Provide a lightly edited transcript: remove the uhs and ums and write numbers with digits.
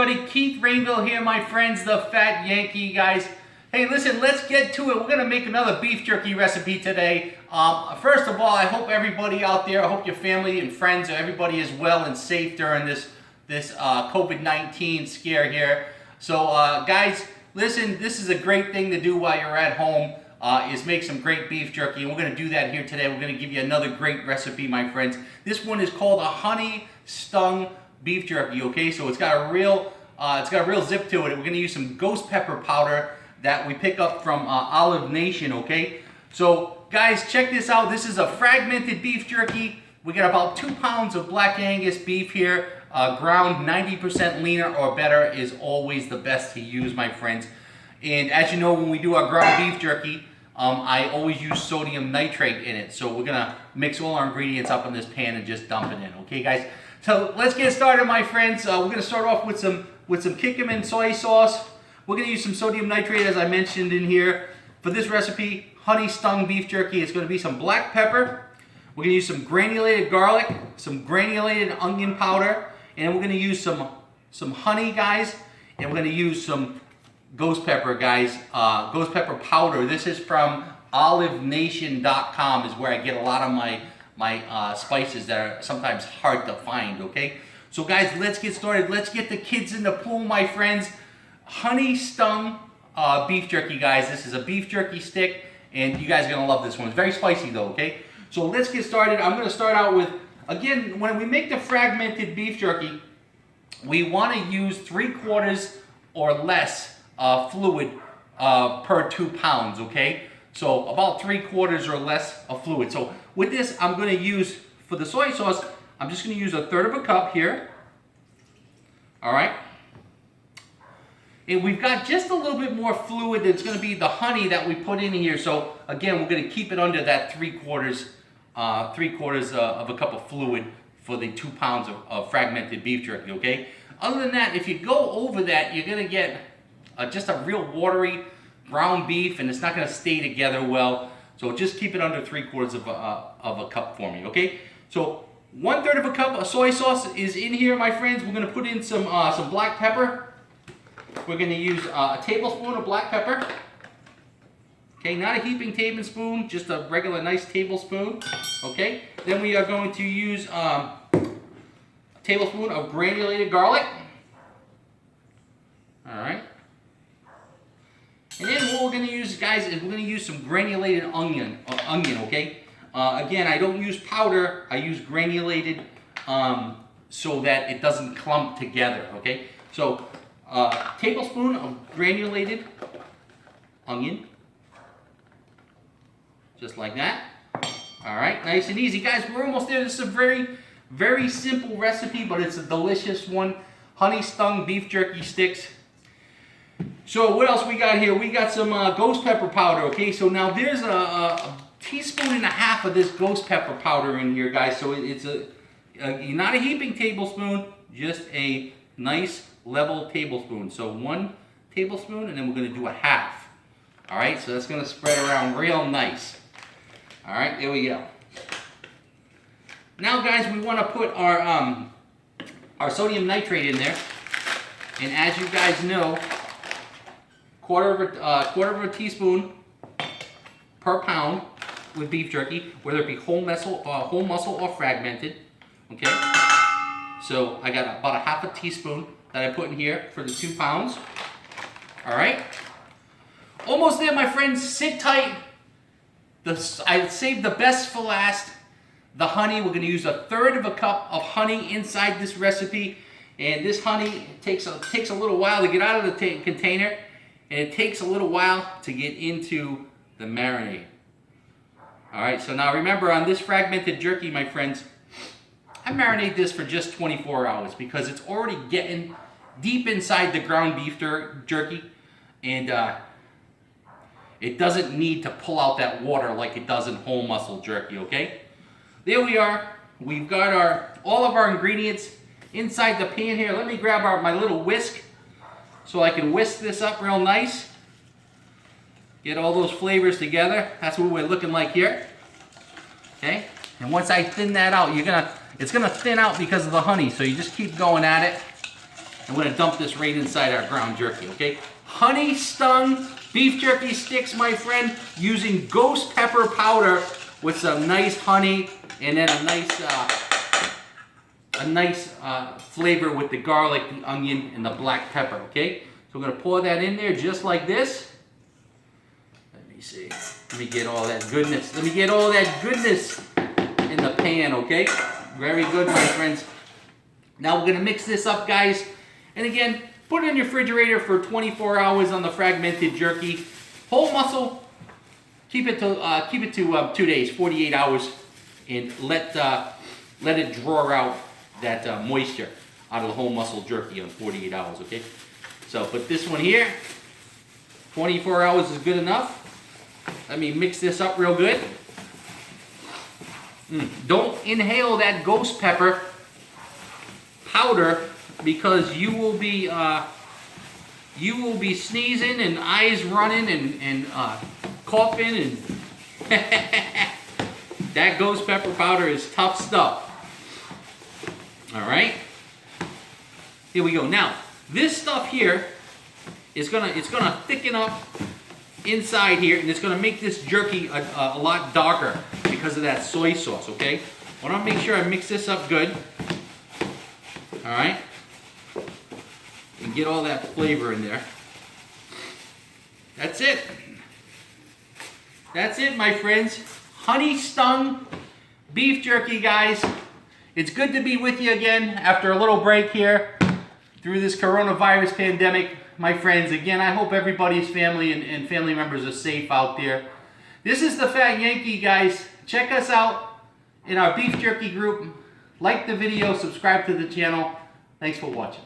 everybody? Keith Rainville here, my friends, the Fat Yankee guys. Hey, listen, let's get to it. We're gonna make another beef jerky recipe today. First of all, I hope everybody out there, I hope your family and friends, everybody is well and safe during this COVID-19 scare here. So, guys, listen, this is a great thing to do while you're at home. Is make some great beef jerky, and we're gonna do that here today. We're gonna give you another great recipe, my friends. This one is called a honey stung beef jerky. Okay, so it's got a real zip to it. We're gonna use some ghost pepper powder that we pick up from Olive Nation. Okay, so guys, check this out. This is a fragmented beef jerky. We got about 2 pounds of black Angus beef here, ground 90% leaner or better is always the best to use, my friends. And as you know, when we do our ground beef jerky, I always use sodium nitrate in it. So we're gonna mix all our ingredients up in this pan and just dump it in. Okay, guys. So let's get started, my friends. We're gonna start off with some Kikkoman soy sauce. We're gonna use some sodium nitrate, as I mentioned in here. For this recipe, honey stung beef jerky, it's gonna be some black pepper. We're gonna use some granulated garlic, some granulated onion powder, and we're gonna use some honey, guys, and we're gonna use some ghost pepper, guys, ghost pepper powder. This is from olivenation.com, is where I get a lot of my spices that are sometimes hard to find. Okay, so guys, let's get started. Let's get the kids in the pool, my friends. Honey stung beef jerky, guys. This is a beef jerky stick, and you guys are gonna love this one. It's very spicy though. Okay, so let's get started. I'm gonna start out with, again, when we make the fragmented beef jerky, we want to use 3/4 or less fluid per 2 pounds. Okay, so about 3/4 or less of fluid. So with this, I'm going to use, for the soy sauce, I'm just going to use 1/3 of a cup here. All right, and we've got just a little bit more fluid that's going to be the honey that we put in here. So again, we're going to keep it under that 3/4 of a cup of fluid for the 2 pounds of fragmented beef jerky. Okay, other than that, if you go over that, you're going to get just a real watery ground beef, and it's not going to stay together well. So just keep it under 3/4 of a cup for me. Okay, so 1/3 of a cup of soy sauce is in here, my friends. We're going to put in some black pepper. We're going to use a tablespoon of black pepper. Okay, not a heaping tablespoon, just a regular nice tablespoon. Okay, then we are going to use a tablespoon of granulated garlic. All right. And then what we're going to use, guys, is we're going to use some granulated onion, okay? Again, I don't use powder, I use granulated so that it doesn't clump together, okay? So, tablespoon of granulated onion, just like that. All right, nice and easy. Guys, we're almost there. This is a very, very simple recipe, but it's a delicious one. Honey stung beef jerky sticks. So what else we got here? We got some ghost pepper powder. Okay, so now there's a teaspoon and a half of this ghost pepper powder in here, guys. So it's not a heaping tablespoon, just a nice level tablespoon. So 1 tablespoon, and then we're going to do a half. All right, so that's going to spread around real nice. All right, there we go. Now, guys, we want to put our sodium nitrate in there, and as you guys know, quarter of a teaspoon per pound with beef jerky, whether it be whole muscle or fragmented. Okay, so I got about a half a teaspoon that I put in here for the 2 pounds. All right, almost there, my friends. Sit tight. I saved the best for last. The honey, we're going to use 1/3 of a cup of honey inside this recipe, and this honey takes a little while to get out of the container. And it takes a little while to get into the marinade. All right, so now remember, on this fragmented jerky, my friends, I marinate this for just 24 hours because it's already getting deep inside the ground beef jerky, and it doesn't need to pull out that water like it does in whole muscle jerky. Okay, there we are. We've got all of our ingredients inside the pan here. Let me grab my little whisk, so I can whisk this up real nice. Get all those flavors together. That's what we're looking like here. Okay? And once I thin that out, it's gonna thin out because of the honey. So you just keep going at it. I'm going to dump this right inside our ground jerky, okay? Honey Stung beef jerky sticks, my friend, using ghost pepper powder with some nice honey and then a nice flavor with the garlic, the onion, and the black pepper, okay? So I'm going to pour that in there just like this. Let me see. Let me get all that goodness. Let me get all that goodness in the pan, okay? Very good, my friends. Now we're going to mix this up, guys. And again, put it in your refrigerator for 24 hours on the fragmented jerky. Whole muscle, keep it to 2 days, 48 hours, and let it draw out that moisture out of the whole muscle jerky on 48 hours, okay? So put this one here. 24 hours is good enough. Let me mix this up real good. Don't inhale that ghost pepper powder because you will be sneezing and eyes running and coughing and that ghost pepper powder is tough stuff. All right, here we go. Now this stuff here is gonna thicken up inside here, and it's gonna make this jerky a lot darker because of that soy sauce. Okay, I want to make sure I mix this up good. All right, and get all that flavor in there. That's it. That's it, my friends. Honey Stung beef jerky, guys. It's good to be with you again after a little break here through this coronavirus pandemic. My friends, again, I hope everybody's family and family members are safe out there. This is the Fat Yankee, guys. Check us out in our beef jerky group. Like the video, subscribe to the channel. Thanks for watching.